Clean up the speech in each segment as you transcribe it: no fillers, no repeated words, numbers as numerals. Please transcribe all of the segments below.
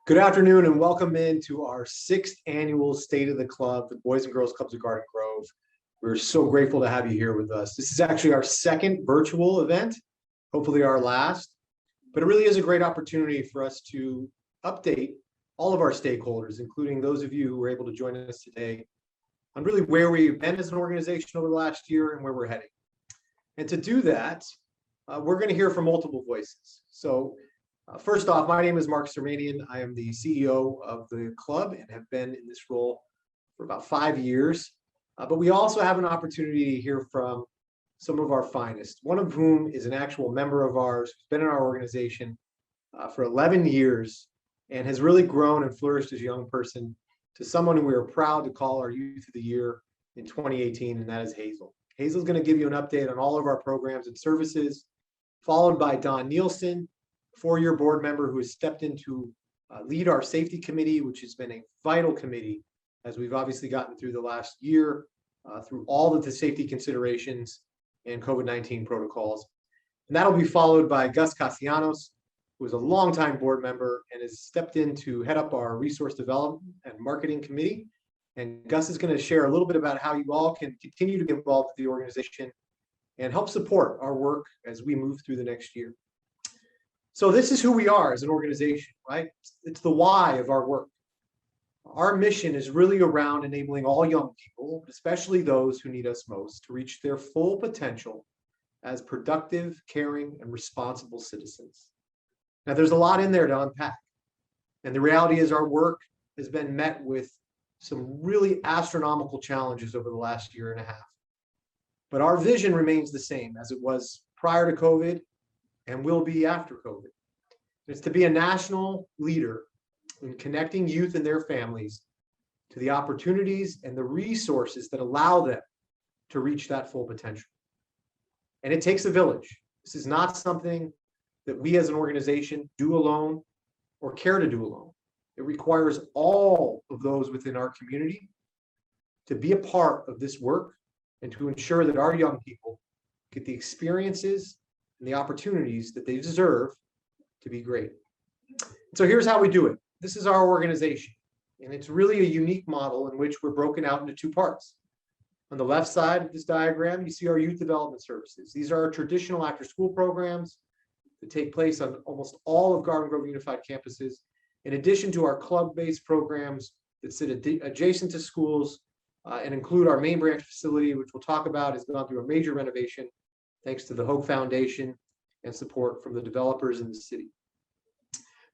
Good afternoon and welcome into our 6th annual State of the Club, the Boys and Girls Clubs of Garden Grove. We're so grateful to have you here with us. This is actually our 2nd virtual event, hopefully our last, but it really is a great opportunity for us to update all of our stakeholders, including those of you who were able to join us today, on really where we've been as an organization over the last year and where we're heading. And to do that, we're going to hear from multiple voices. So first off, my name is Mark Sermanian. I am the CEO of the club and have been in this role for about 5 years. But we also have an opportunity to hear from some of our finest, one of whom is an actual member of ours who's been in our organization for 11 years and has really grown and flourished as a young person to someone who we are proud to call our Youth of the Year in 2018, and that is Hazel. Hazel's going to give you an update on all of our programs and services, followed by Don Nielsen, 4-year board member who has stepped in to lead our safety committee, which has been a vital committee as we've obviously gotten through the last year, through all of the safety considerations and COVID-19 protocols. And that'll be followed by Gus Castellanos, who is a longtime board member and has stepped in to head up our resource development and marketing committee. And Gus is going to share a little bit about how you all can continue to get involved with the organization and help support our work as we move through the next year. So this is who we are as an organization, right? It's the why of our work. Our mission is really around enabling all young people, especially those who need us most, to reach their full potential as productive, caring, and responsible citizens. Now, there's a lot in there to unpack. And the reality is our work has been met with some really astronomical challenges over the last year and a half. But our vision remains the same as it was prior to COVID and will be after COVID. It's to be a national leader in connecting youth and their families to the opportunities and the resources that allow them to reach that full potential. And it takes a village. This is not something that we as an organization do alone or care to do alone. It requires all of those within our community to be a part of this work and to ensure that our young people get the experiences and the opportunities that they deserve to be great. So here's how we do it. This is our organization, and it's really a unique model in which we're broken out into 2 parts. On the left side of this diagram, you see our youth development services. These are our traditional after-school programs that take place on almost all of Garden Grove Unified campuses, in addition to our club-based programs that sit adjacent to schools and include our main branch facility, which we'll talk about, has gone through a major renovation thanks to the Hope Foundation and support from the developers in the city.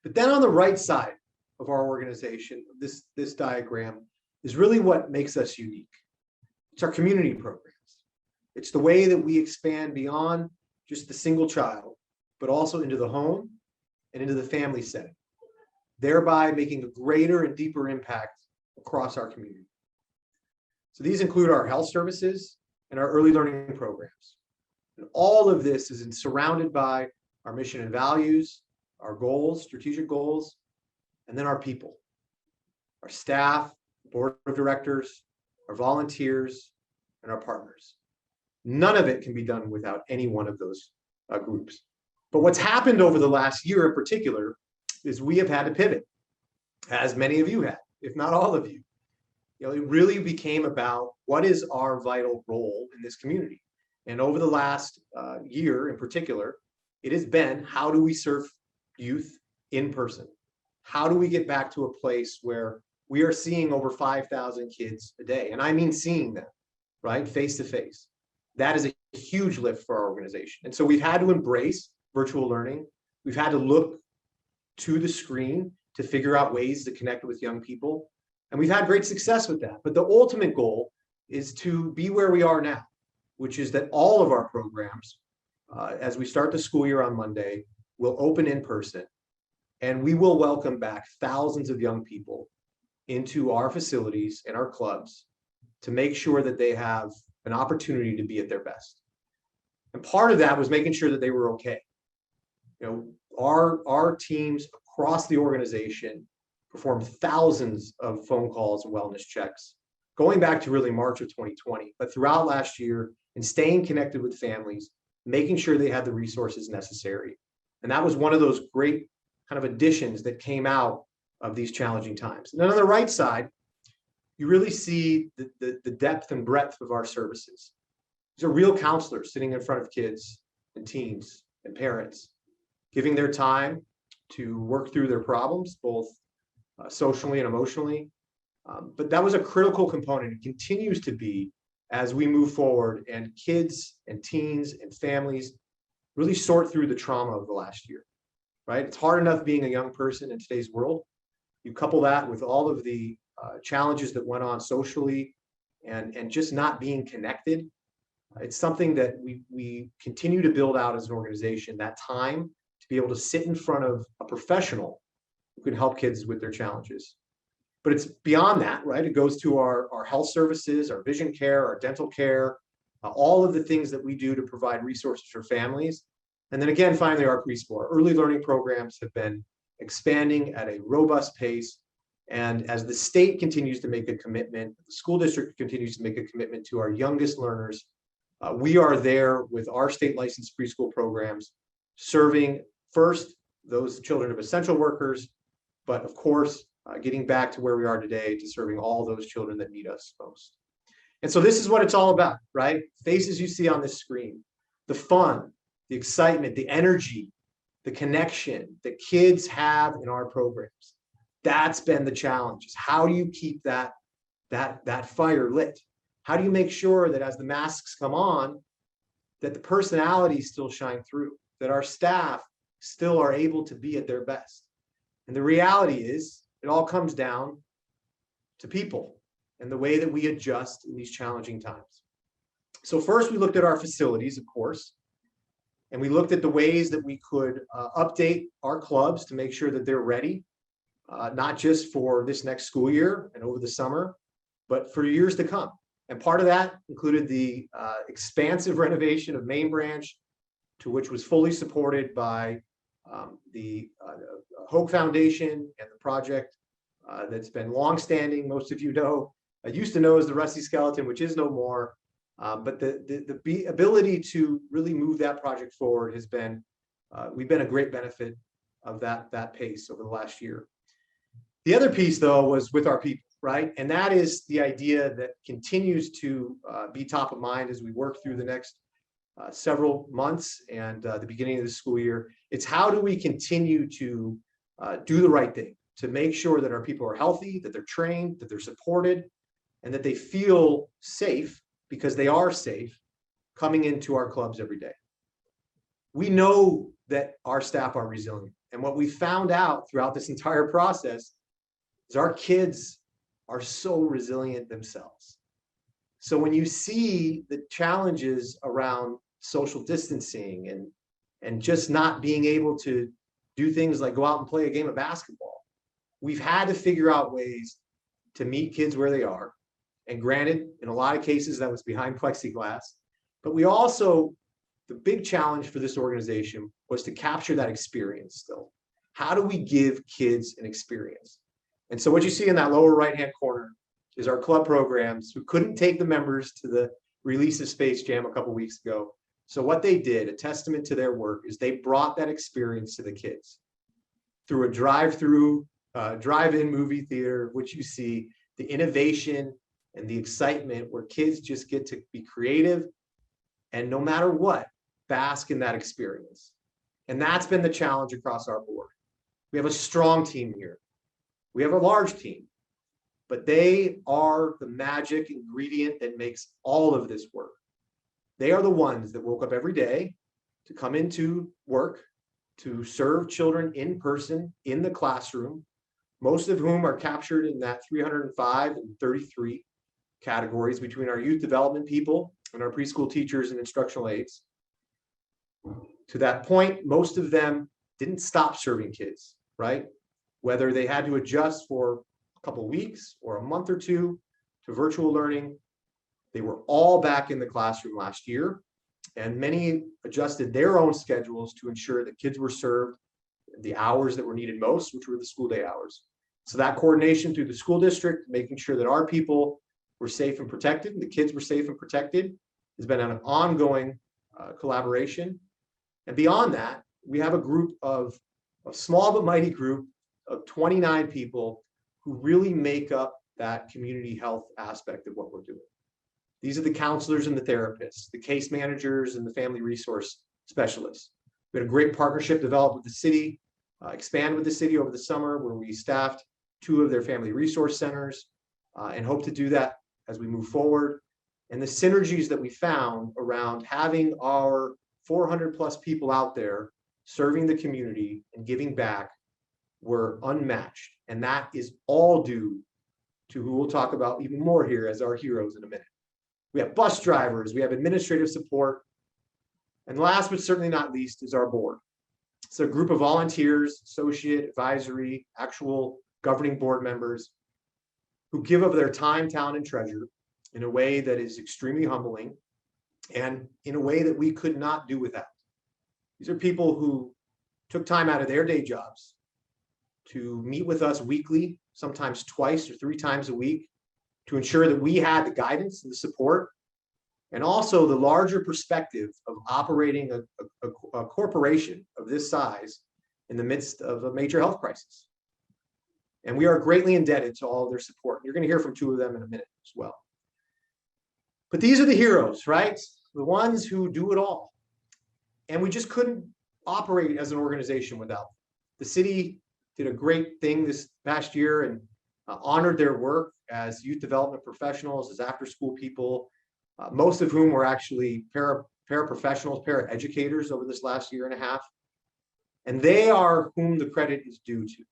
But then on the right side of our organization, this diagram is really what makes us unique. It's our community programs. It's the way that we expand beyond just the single child, but also into the home and into the family setting, thereby making a greater and deeper impact across our community. So these include our health services and our early learning programs. And all of this is surrounded by our mission and values, our goals, strategic goals, and then our people, our staff, board of directors, our volunteers, and our partners. None of it can be done without any one of those groups. But what's happened over the last year in particular is we have had to pivot, as many of you have, if not all of you. It really became about what is our vital role in this community. And over the last year in particular, it has been, how do we serve youth in person? How do we get back to a place where we are seeing over 5,000 kids a day? And I mean seeing them, right, face to face. That is a huge lift for our organization. And so we've had to embrace virtual learning. We've had to look to the screen to figure out ways to connect with young people. And we've had great success with that. But the ultimate goal is to be where we are now, which is that all of our programs, as we start the school year on Monday, will open in person, and we will welcome back thousands of young people into our facilities and our clubs to make sure that they have an opportunity to be at their best. And part of that was making sure that they were okay. Our teams across the organization performed thousands of phone calls and wellness checks, going back to really March of 2020, but throughout last year, and staying connected with families, making sure they had the resources necessary. And that was one of those great kind of additions that came out of these challenging times. And then on the right side, you really see the depth and breadth of our services. These are real counselors sitting in front of kids and teens and parents, giving their time to work through their problems, both socially and emotionally. But that was a critical component. It continues to be as we move forward and kids and teens and families really sort through the trauma of the last year, right? It's hard enough being a young person in today's world. You couple that with all of the challenges that went on socially and just not being connected. It's something that we continue to build out as an organization, that time to be able to sit in front of a professional who can help kids with their challenges. But it's beyond that, right? It goes to our health services, our vision care, our dental care, all of the things that we do to provide resources for families. And then again, finally, our preschool. Our early learning programs have been expanding at a robust pace. And as the state continues to make a commitment, the school district continues to make a commitment to our youngest learners, we are there with our state licensed preschool programs, serving first those children of essential workers, but of course, getting back to where we are today to serving all those children that need us most. And so this is what it's all about, right? Faces you see on this screen, the fun, the excitement, the energy, the connection that kids have in our programs. That's been the challenge. Is how do you keep that fire lit? How do you make sure that as the masks come on, that the personalities still shine through, that our staff still are able to be at their best? And the reality is, it all comes down to people and the way that we adjust in these challenging times. So first, we looked at our facilities, of course, and we looked at the ways that we could update our clubs to make sure that they're ready, not just for this next school year and over the summer, but for years to come. And part of that included the expansive renovation of Main Branch, to which was fully supported by the Hoag Foundation and the project that's been longstanding. Most of you know, I used to know as the Rusty Skeleton, which is no more. But the ability to really move that project forward has been, we've been a great benefit of that pace over the last year. The other piece, though, was with our people, right? And that is the idea that continues to be top of mind as we work through the next several months and the beginning of the school year. It's how do we continue to do the right thing to make sure that our people are healthy, that they're trained, that they're supported, and that they feel safe, because they are safe coming into our clubs every day. We know that our staff are resilient. And what we found out throughout this entire process is our kids are so resilient themselves. So when you see the challenges around social distancing and just not being able to do things like go out and play a game of basketball, we've had to figure out ways to meet kids where they are. And granted, in a lot of cases, that was behind plexiglass. But we also, the big challenge for this organization was to capture that experience still. How do we give kids an experience? And so what you see in that lower right-hand corner is our club programs who couldn't take the members to the release of Space Jam a couple of weeks ago. So what they did, a testament to their work, is they brought that experience to the kids through a drive-through, drive-in movie theater, which you see the innovation and the excitement where kids just get to be creative and no matter what, bask in that experience. And that's been the challenge across our board. We have a strong team here. We have a large team, but they are the magic ingredient that makes all of this work. They are the ones that woke up every day to come into work, to serve children in person in the classroom, most of whom are captured in that 305 and 33 categories between our youth development people and our preschool teachers and instructional aides. To that point, most of them didn't stop serving kids, right? Whether they had to adjust for a couple of weeks or a month or two to virtual learning, they were all back in the classroom last year, and many adjusted their own schedules to ensure that kids were served the hours that were needed most, which were the school day hours. So that coordination through the school district, making sure that our people were safe and protected, and the kids were safe and protected, has been an ongoing collaboration. And beyond that, we have a group of a small but mighty group of 29 people who really make up that community health aspect of what we're doing. These are the counselors and the therapists, the case managers and the family resource specialists. We had a great partnership developed with the city, expand with the city over the summer, where we staffed 2 of their family resource centers, and hope to do that as we move forward. And the synergies that we found around having our 400 plus people out there serving the community and giving back were unmatched. And that is all due to who we'll talk about even more here as our heroes in a minute. We have bus drivers, we have administrative support, and last but certainly not least is our board. It's a group of volunteers, associate, advisory, actual governing board members who give of their time, talent, and treasure in a way that is extremely humbling and in a way that we could not do without. These are people who took time out of their day jobs to meet with us weekly, sometimes twice or 3 times a week, to ensure that we had the guidance and the support, and also the larger perspective of operating a corporation of this size in the midst of a major health crisis. And we are greatly indebted to all of their support. You're going to hear from 2 of them in a minute as well. But these are the heroes, right? The ones who do it all. And we just couldn't operate as an organization without them. The city did a great thing this past year and honored their work as youth development professionals, as after-school people, most of whom were actually paraprofessionals, paraeducators over this last year and a half. And they are whom the credit is due to.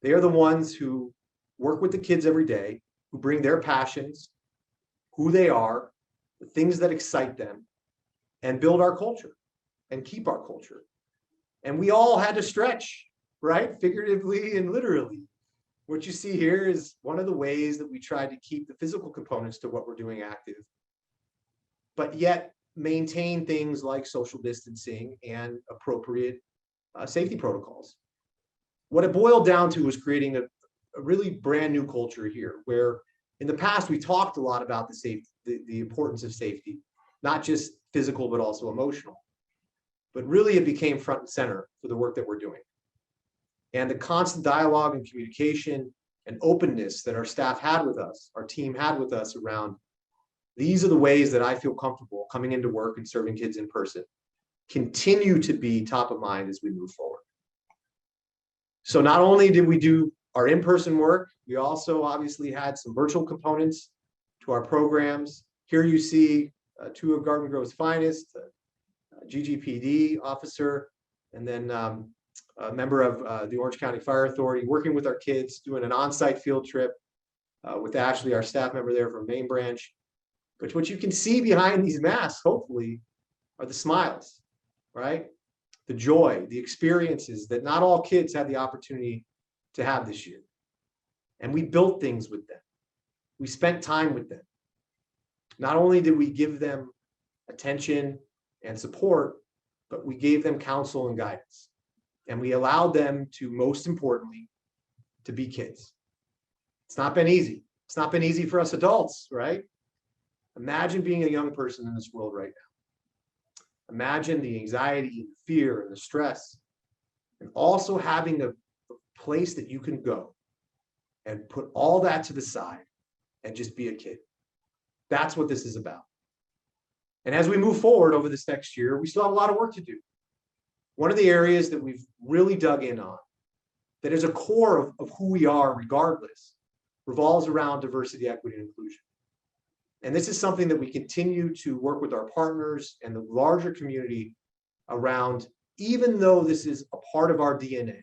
They are the ones who work with the kids every day, who bring their passions, who they are, the things that excite them, and build our culture and keep our culture. And we all had to stretch, right? Figuratively and literally. What you see here is one of the ways that we tried to keep the physical components to what we're doing active, but yet maintain things like social distancing and appropriate safety protocols. What it boiled down to was creating a really brand new culture here, where in the past we talked a lot about the safety, the importance of safety, not just physical, but also emotional. But really it became front and center for the work that we're doing. And the constant dialogue and communication and openness that our staff had with us, our team had with us around, these are the ways that I feel comfortable coming into work and serving kids in person, continue to be top of mind as we move forward. So not only did we do our in-person work, we also obviously had some virtual components to our programs. Here you see 2 of Garden Grove's finest, a GGPD officer, and then a member of the Orange County Fire Authority, working with our kids, doing an on-site field trip with Ashley, our staff member there from Main Branch. But what you can see behind these masks, hopefully, are the smiles, right? The joy, the experiences that not all kids had the opportunity to have this year. And we built things with them. We spent time with them. Not only did we give them attention and support, but we gave them counsel and guidance. And we allowed them to, most importantly, to be kids. It's not been easy. It's not been easy for us adults, right? Imagine being a young person in this world right now. Imagine the anxiety and the fear and the stress, and also having a place that you can go and put all that to the side and just be a kid. That's what this is about. And as we move forward over this next year, we still have a lot of work to do. One of the areas that we've really dug in on, that is a core of who we are regardless, revolves around diversity, equity, and inclusion. And this is something that we continue to work with our partners and the larger community around, even though this is a part of our DNA.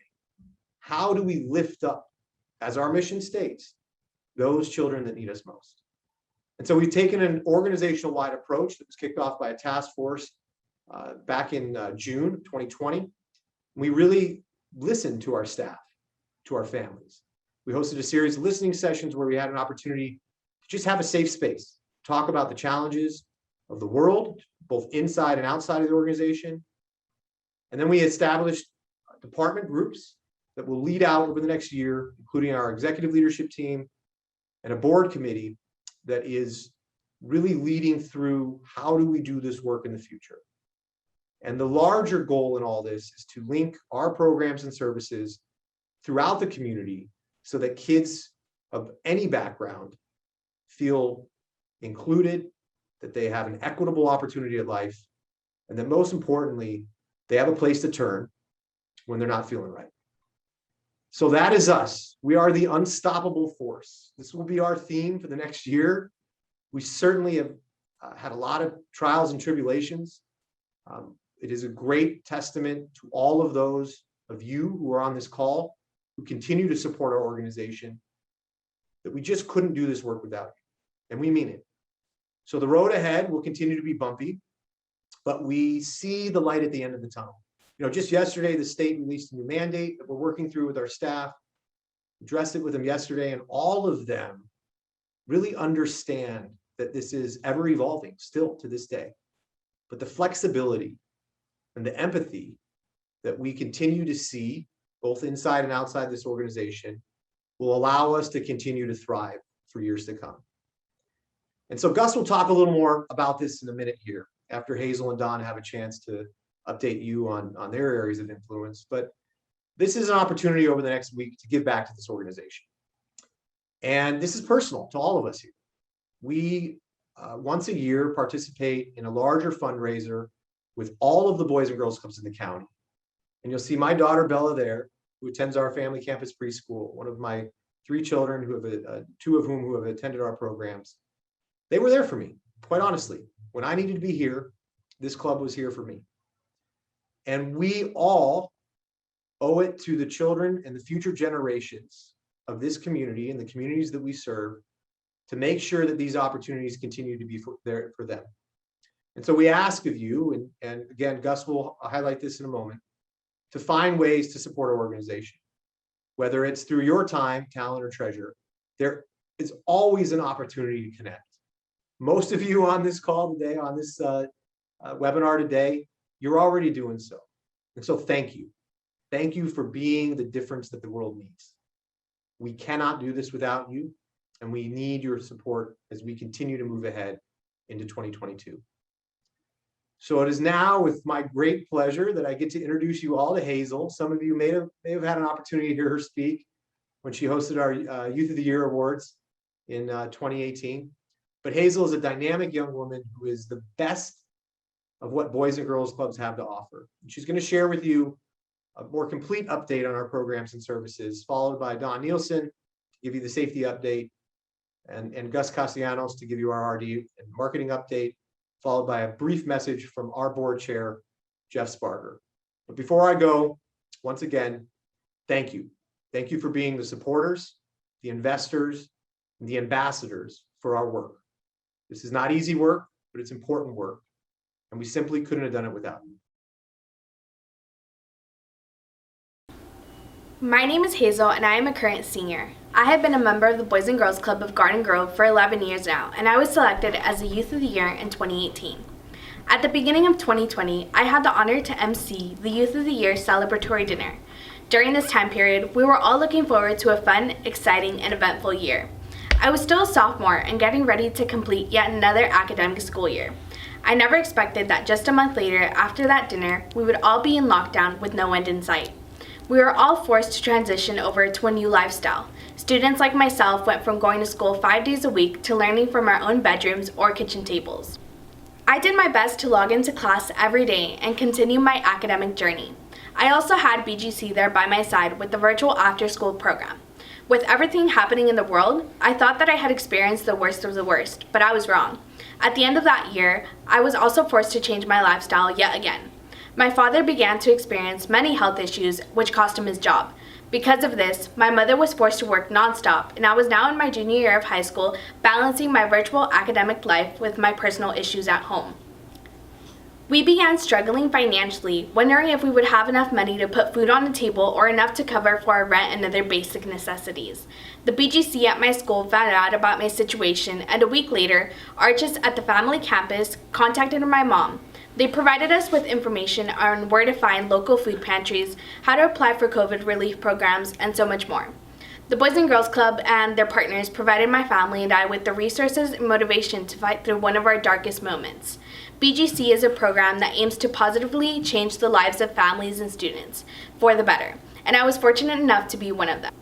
How do we lift up, as our mission states, those children that need us most? And so we've taken an organizational-wide approach that was kicked off by a task force back in June 2020. We really listened to our staff, to our families. We hosted a series of listening sessions where we had an opportunity to just have a safe space, talk about the challenges of the world, both inside and outside of the organization. And then we established department groups that will lead out over the next year, including our executive leadership team and a board committee that is really leading through how do we do this work in the future. And the larger goal in all this is to link our programs and services throughout the community so that kids of any background feel included, that they have an equitable opportunity at life, and that most importantly, they have a place to turn when they're not feeling right. So that is us. We are the unstoppable force. This will be our theme for the next year. We certainly have had a lot of trials and tribulations. It is a great testament to all of those of you who are on this call, who continue to support our organization, that we just couldn't do this work without you. And we mean it. So the road ahead will continue to be bumpy, but we see the light at the end of the tunnel. Just yesterday, the state released a new mandate that we're working through with our staff, addressed it with them yesterday, and all of them really understand that this is ever evolving still to this day. But the flexibility and the empathy that we continue to see both inside and outside this organization will allow us to continue to thrive for years to come. And so Gus will talk a little more about this in a minute here, after Hazel and Don have a chance to update you on their areas of influence. But this is an opportunity over the next week to give back to this organization. And this is personal to all of us here. We, once a year, participate in a larger fundraiser with all of the Boys and Girls Clubs in the county. And you'll see my daughter Bella there, who attends our family campus preschool, one of my 3 children, who have two of whom who have attended our programs. They were there for me, quite honestly. When I needed to be here, this club was here for me. And we all owe it to the children and the future generations of this community and the communities that we serve to make sure that these opportunities continue to be there for them. And so we ask of you, and again, Gus will highlight this in a moment, to find ways to support our organization. Whether it's through your time, talent, or treasure, there is always an opportunity to connect. Most of you on this call today, on this webinar today, you're already doing so. And so thank you. Thank you for being the difference that the world needs. We cannot do this without you, and we need your support as we continue to move ahead into 2022. So it is now with my great pleasure that I get to introduce you all to Hazel. Some of you may have had an opportunity to hear her speak when she hosted our Youth of the Year Awards in 2018. But Hazel is a dynamic young woman who is the best of what Boys and Girls Clubs have to offer. And she's going to share with you a more complete update on our programs and services, followed by Don Nielsen to give you the safety update, and Gus Castellanos to give you our RD and marketing update, followed by a brief message from our board chair, Jeff Sparger. But before I go, once again, thank you. Thank you for being the supporters, the investors, and the ambassadors for our work. This is not easy work, but it's important work. And we simply couldn't have done it without you. My name is Hazel, and I am a current senior. I have been a member of the Boys and Girls Club of Garden Grove for 11 years now, and I was selected as the Youth of the Year in 2018. At the beginning of 2020, I had the honor to MC the Youth of the Year celebratory dinner. During this time period, we were all looking forward to a fun, exciting, and eventful year. I was still a sophomore and getting ready to complete yet another academic school year. I never expected that just a month later, after that dinner, we would all be in lockdown with no end in sight. We were all forced to transition over to a new lifestyle. Students like myself went from going to school 5 days a week to learning from our own bedrooms or kitchen tables. I did my best to log into class every day and continue my academic journey. I also had BGC there by my side with the virtual after-school program. With everything happening in the world, I thought that I had experienced the worst of the worst, but I was wrong. At the end of that year, I was also forced to change my lifestyle yet again. My father began to experience many health issues, which cost him his job. Because of this, my mother was forced to work nonstop, and I was now in my junior year of high school, balancing my virtual academic life with my personal issues at home. We began struggling financially, wondering if we would have enough money to put food on the table or enough to cover for our rent and other basic necessities. The BGC at my school found out about my situation, and a week later, Arches at the family campus contacted my mom. They provided us with information on where to find local food pantries, how to apply for COVID relief programs, and so much more. The Boys and Girls Club and their partners provided my family and I with the resources and motivation to fight through one of our darkest moments. BGC is a program that aims to positively change the lives of families and students for the better. and I was fortunate enough to be one of them.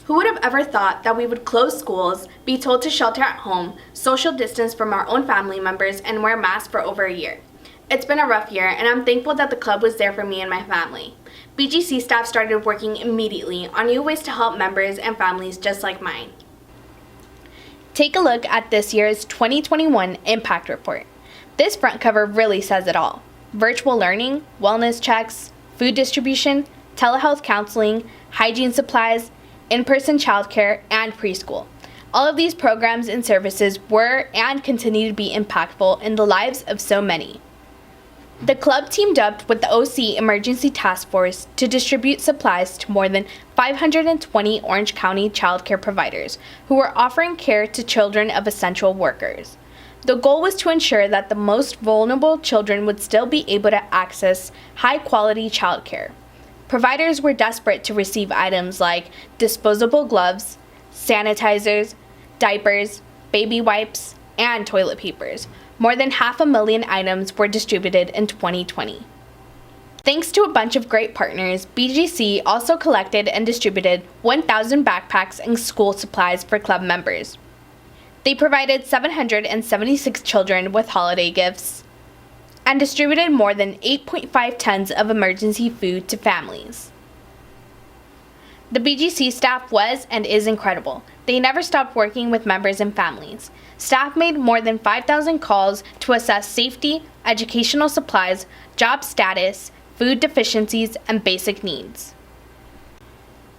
Who would have ever thought that we would close schools, be told to shelter at home, social distance from our own family members, and wear masks for over a year? It's been a rough year, and I'm thankful that the club was there for me and my family. BGC staff started working immediately on new ways to help members and families just like mine. Take a look at this year's 2021 Impact Report. This front cover really says it all. Virtual learning, wellness checks, food distribution, telehealth counseling, hygiene supplies, in-person childcare, and preschool. All of these programs and services were and continue to be impactful in the lives of so many. The club teamed up with the OC Emergency Task Force to distribute supplies to more than 520 Orange County childcare providers who were offering care to children of essential workers. The goal was to ensure that the most vulnerable children would still be able to access high-quality childcare. Providers were desperate to receive items like disposable gloves, sanitizers, diapers, baby wipes, and toilet papers. More than 500,000 items were distributed in 2020. Thanks to a bunch of great partners, BGC also collected and distributed 1,000 backpacks and school supplies for club members. They provided 776 children with holiday gifts and distributed more than 8.5 tons of emergency food to families. The BGC staff was and is incredible. They never stopped working with members and families. Staff made more than 5,000 calls to assess safety, educational supplies, job status, food deficiencies, and basic needs.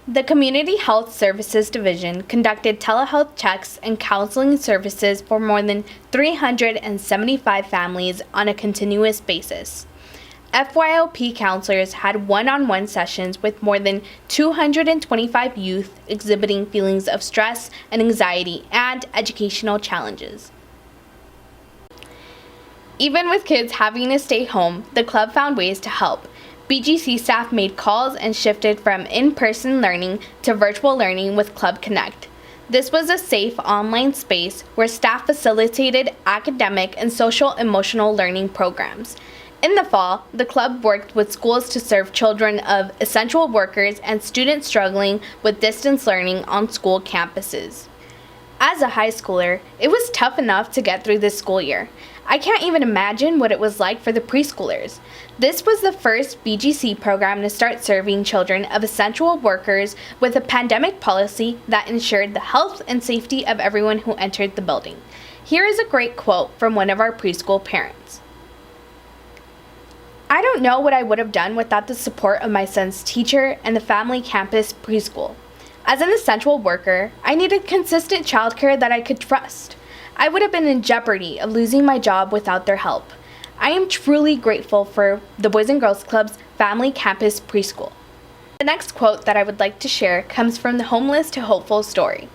The Community Health Services Division conducted telehealth checks and counseling services for more than 375 families on a continuous basis. FYOP counselors had one-on-one sessions with more than 225 youth exhibiting feelings of stress and anxiety and educational challenges. Even with kids having to stay home, the club found ways to help. BGC staff made calls and shifted from in-person learning to virtual learning with Club Connect. This was a safe online space where staff facilitated academic and social-emotional learning programs. In the fall, the club worked with schools to serve children of essential workers and students struggling with distance learning on school campuses. As a high schooler, it was tough enough to get through this school year. I can't even imagine what it was like for the preschoolers. This was the first BGC program to start serving children of essential workers with a pandemic policy that ensured the health and safety of everyone who entered the building. Here is a great quote from one of our preschool parents. "I don't know what I would have done without the support of my son's teacher and the family campus preschool. As an essential worker, I needed consistent childcare that I could trust. I would have been in jeopardy of losing my job without their help. I am truly grateful for the Boys and Girls Club's family campus preschool." The next quote that I would like to share comes from the Homeless to Hopeful story.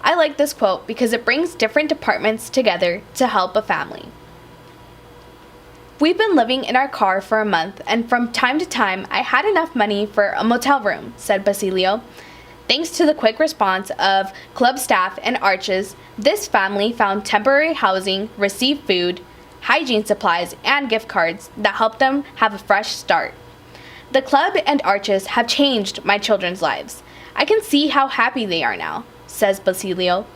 I like this quote because it brings different departments together to help a family. "We've been living in our car for a month, and from time to time, I had enough money for a motel room," said Basilio. Thanks to the quick response of club staff and Arches, this family found temporary housing, received food, hygiene supplies, and gift cards that helped them have a fresh start. "The club and Arches have changed my children's lives. I can see how happy they are now," says Basilio.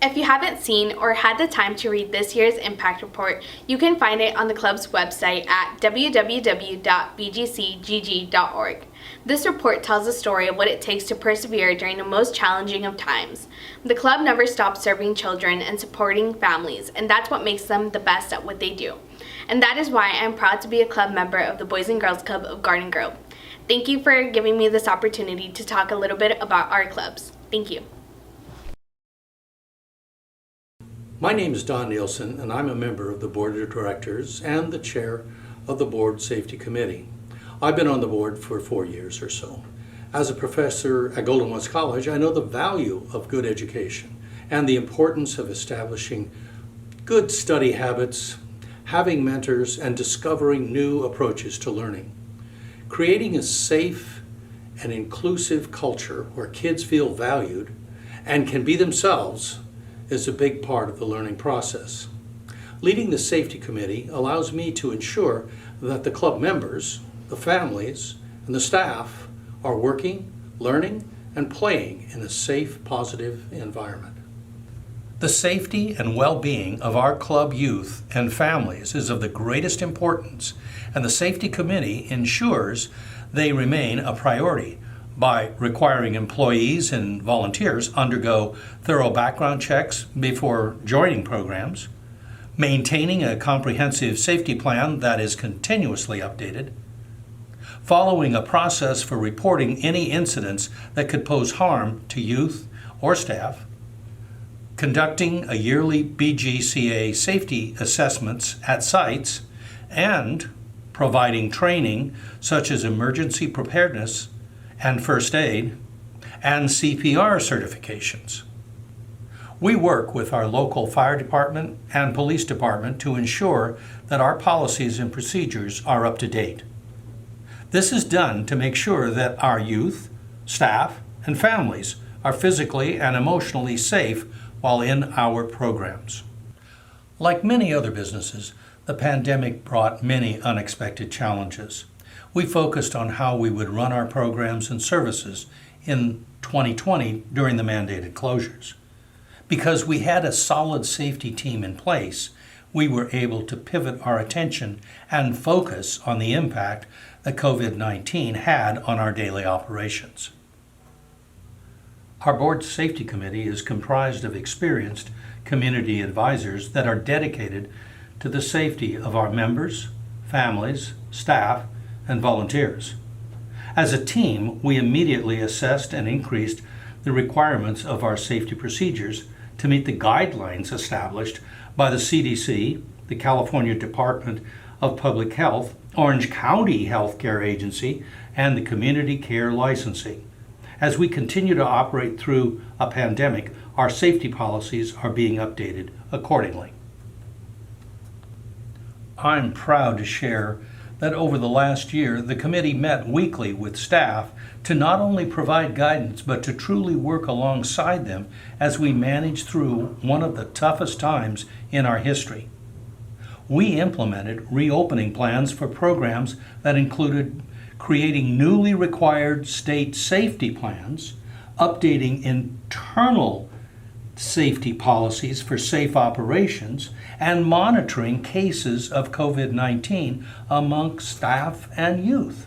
If you haven't seen or had the time to read this year's Impact Report, you can find it on the club's website at www.bgcgg.org. This report tells the story of what it takes to persevere during the most challenging of times. The club never stops serving children and supporting families, and that's what makes them the best at what they do. And that is why I'm proud to be a club member of the Boys and Girls Club of Garden Grove. Thank you for giving me this opportunity to talk a little bit about our clubs. Thank you. My name is Don Nielsen, and I'm a member of the Board of Directors and the Chair of the Board Safety Committee. I've been on the board for 4 years or so. As a professor at Golden West College, I know the value of good education and the importance of establishing good study habits, having mentors, and discovering new approaches to learning. Creating a safe and inclusive culture where kids feel valued and can be themselves is a big part of the learning process. Leading the safety committee allows me to ensure that the club members, the families, and the staff are working, learning, and playing in a safe, positive environment. The safety and well-being of our club youth and families is of the greatest importance, and the Safety Committee ensures they remain a priority by requiring employees and volunteers undergo thorough background checks before joining programs, maintaining a comprehensive safety plan that is continuously updated, following a process for reporting any incidents that could pose harm to youth or staff, conducting a yearly BGCA safety assessments at sites, and providing training such as emergency preparedness and first aid and CPR certifications. We work with our local fire department and police department to ensure that our policies and procedures are up to date. This is done to make sure that our youth, staff, and families are physically and emotionally safe while in our programs. Like many other businesses, the pandemic brought many unexpected challenges. We focused on how we would run our programs and services in 2020 during the mandated closures. Because we had a solid safety team in place, we were able to pivot our attention and focus on the impact that COVID-19 had on our daily operations. Our board safety committee is comprised of experienced community advisors that are dedicated to the safety of our members, families, staff, and volunteers. As a team, we immediately assessed and increased the requirements of our safety procedures to meet the guidelines established by the CDC, the California Department of Public Health, Orange County Healthcare Agency, and the Community Care Licensing. As we continue to operate through a pandemic, our safety policies are being updated accordingly. I'm proud to share that over the last year, the committee met weekly with staff to not only provide guidance, but to truly work alongside them as we manage through one of the toughest times in our history. We implemented reopening plans for programs that included creating newly required state safety plans, updating internal safety policies for safe operations, and monitoring cases of COVID-19 among staff and youth.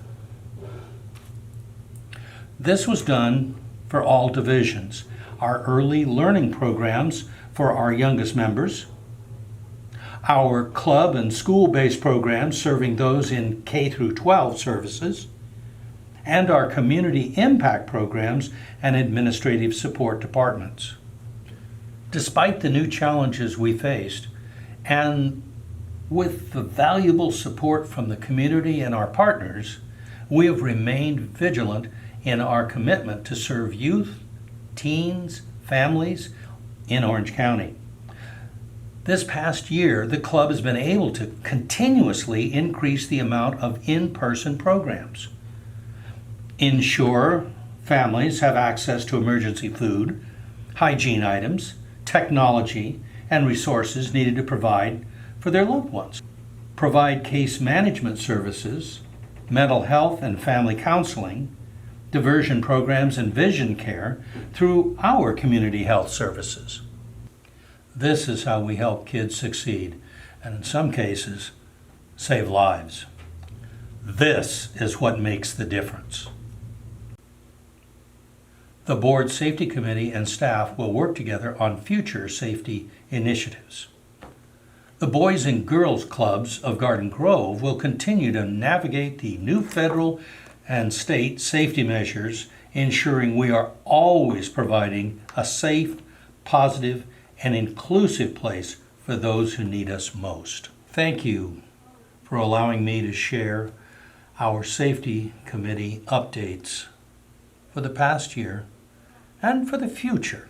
This was done for all divisions, our early learning programs for our youngest members, our club and school-based programs serving those in K through 12 services, and our community impact programs and administrative support departments. Despite the new challenges we faced, and with the valuable support from the community and our partners, we have remained vigilant in our commitment to serve youth, teens, families in Orange County. This past year, the club has been able to continuously increase the amount of in-person programs, ensure families have access to emergency food, hygiene items, technology, and resources needed to provide for their loved ones, provide case management services, mental health and family counseling, diversion programs, and vision care through our community health services. This is how we help kids succeed, and in some cases, save lives. This is what makes the difference. The Board Safety Committee and staff will work together on future safety initiatives. The Boys and Girls Clubs of Garden Grove will continue to navigate the new federal and state safety measures, ensuring we are always providing a safe, positive, and inclusive place for those who need us most. Thank you for allowing me to share our Safety Committee updates for the past year and for the future.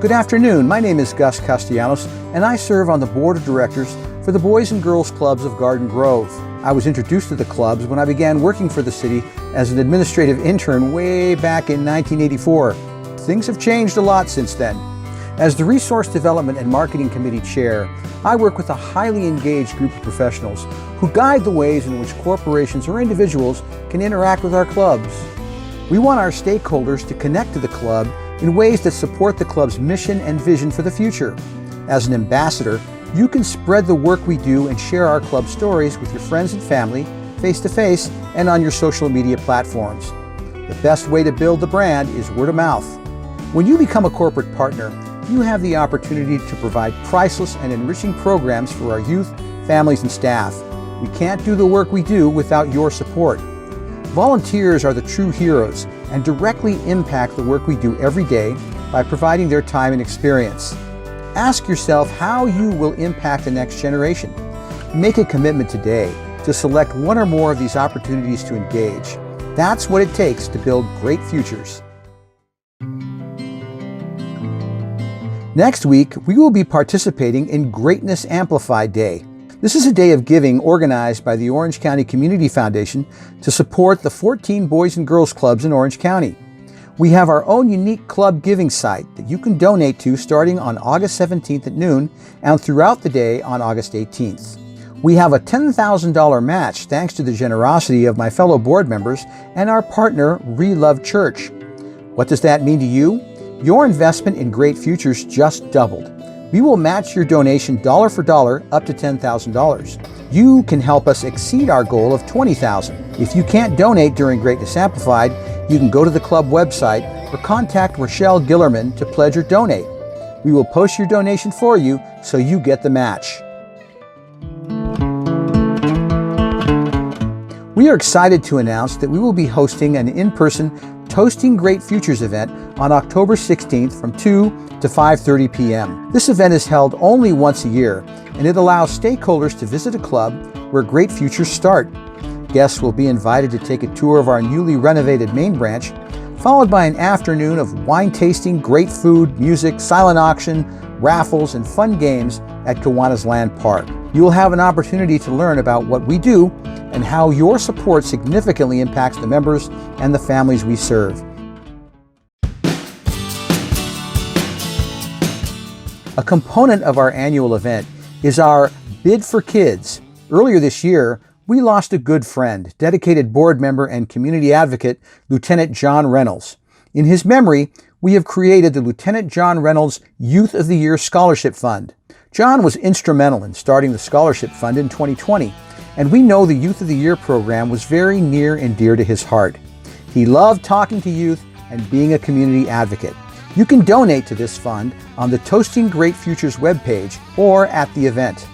Good afternoon. My name is Gus Castellanos, and I serve on the Board of Directors for the Boys and Girls Clubs of Garden Grove. I was introduced to the clubs when I began working for the city as an administrative intern way back in 1984. Things have changed a lot since then. As the Resource Development and Marketing Committee Chair, I work with a highly engaged group of professionals who guide the ways in which corporations or individuals can interact with our clubs. We want our stakeholders to connect to the club in ways that support the club's mission and vision for the future. As an ambassador, you can spread the work we do and share our club stories with your friends and family, face-to-face, and on your social media platforms. The best way to build the brand is word of mouth. When you become a corporate partner, you have the opportunity to provide priceless and enriching programs for our youth, families, and staff. We can't do the work we do without your support. Volunteers are the true heroes and directly impact the work we do every day by providing their time and experience. Ask yourself how you will impact the next generation. Make a commitment today to select one or more of these opportunities to engage. That's what it takes to build great futures. Next week, we will be participating in Greatness Amplified Day. This is a day of giving organized by the Orange County Community Foundation to support the 14 Boys and Girls Clubs in Orange County. We have our own unique club giving site that you can donate to starting on August 17th at noon and throughout the day on August 18th. We have a $10,000 match thanks to the generosity of my fellow board members and our partner, Relove Church. What does that mean to you? Your investment in Great Futures just doubled. We will match your donation dollar for dollar up to $10,000. You can help us exceed our goal of $20,000. If you can't donate during Greatness Amplified, you can go to the club website or contact Rochelle Gillerman to pledge or donate. We will post your donation for you so you get the match. We are excited to announce that we will be hosting an in-person Toasting Great Futures event on October 16th from 2 to 5:30 p.m. This event is held only once a year, and it allows stakeholders to visit a club where great futures start. Guests will be invited to take a tour of our newly renovated main branch, followed by an afternoon of wine tasting, great food, music, silent auction, raffles, and fun games at Kiwanis Land Park. You will have an opportunity to learn about what we do and how your support significantly impacts the members and the families we serve. A component of our annual event is our Bid for Kids. Earlier this year, we lost a good friend, dedicated board member and community advocate, Lieutenant John Reynolds. In his memory, we have created the Lieutenant John Reynolds Youth of the Year Scholarship Fund. John was instrumental in starting the scholarship fund in 2020, and we know the Youth of the Year program was very near and dear to his heart. He loved talking to youth and being a community advocate. You can donate to this fund on the Toasting Great Futures webpage or at the event.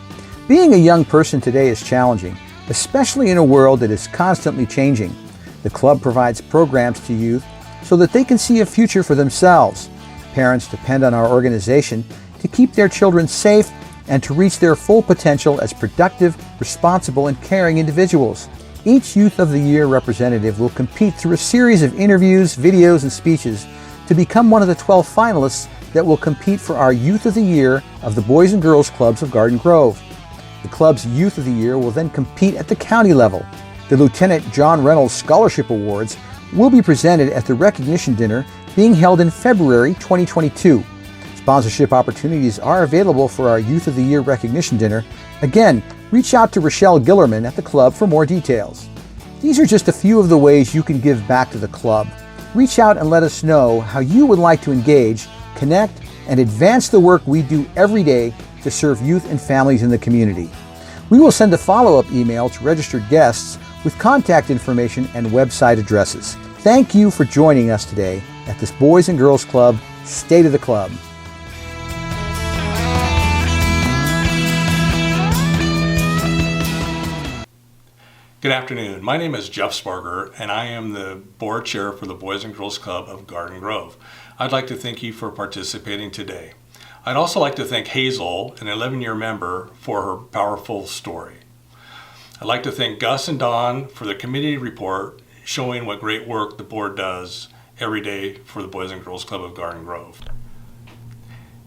Being a young person today is challenging, especially in a world that is constantly changing. The club provides programs to youth so that they can see a future for themselves. Parents depend on our organization to keep their children safe and to reach their full potential as productive, responsible, and caring individuals. Each Youth of the Year representative will compete through a series of interviews, videos, and speeches to become one of the 12 finalists that will compete for our Youth of the Year of the Boys and Girls Clubs of Garden Grove. The club's Youth of the Year will then compete at the county level. The Lieutenant John Reynolds Scholarship Awards will be presented at the recognition dinner being held in February 2022. Sponsorship opportunities are available for our Youth of the Year recognition dinner. Again, reach out to Rochelle Gillerman at the club for more details. These are just a few of the ways you can give back to the club. Reach out and let us know how you would like to engage, connect, and advance the work we do every day to serve youth and families in the community. We will send a follow-up email to registered guests with contact information and website addresses. Thank you for joining us today at this Boys and Girls Club State of the Club. Good afternoon. My name is Jeff Sparger, and I am the board chair for the Boys and Girls Club of Garden Grove. I'd like to thank you for participating today. I'd also like to thank Hazel, an 11-year member, for her powerful story. I'd like to thank Gus and Don for the committee report showing what great work the board does every day for the Boys and Girls Club of Garden Grove.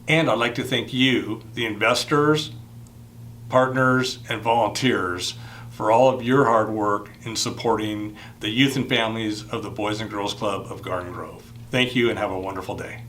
And I'd like to thank you, the investors, partners, and volunteers for all of your hard work in supporting the youth and families of the Boys and Girls Club of Garden Grove. Thank you and have a wonderful day.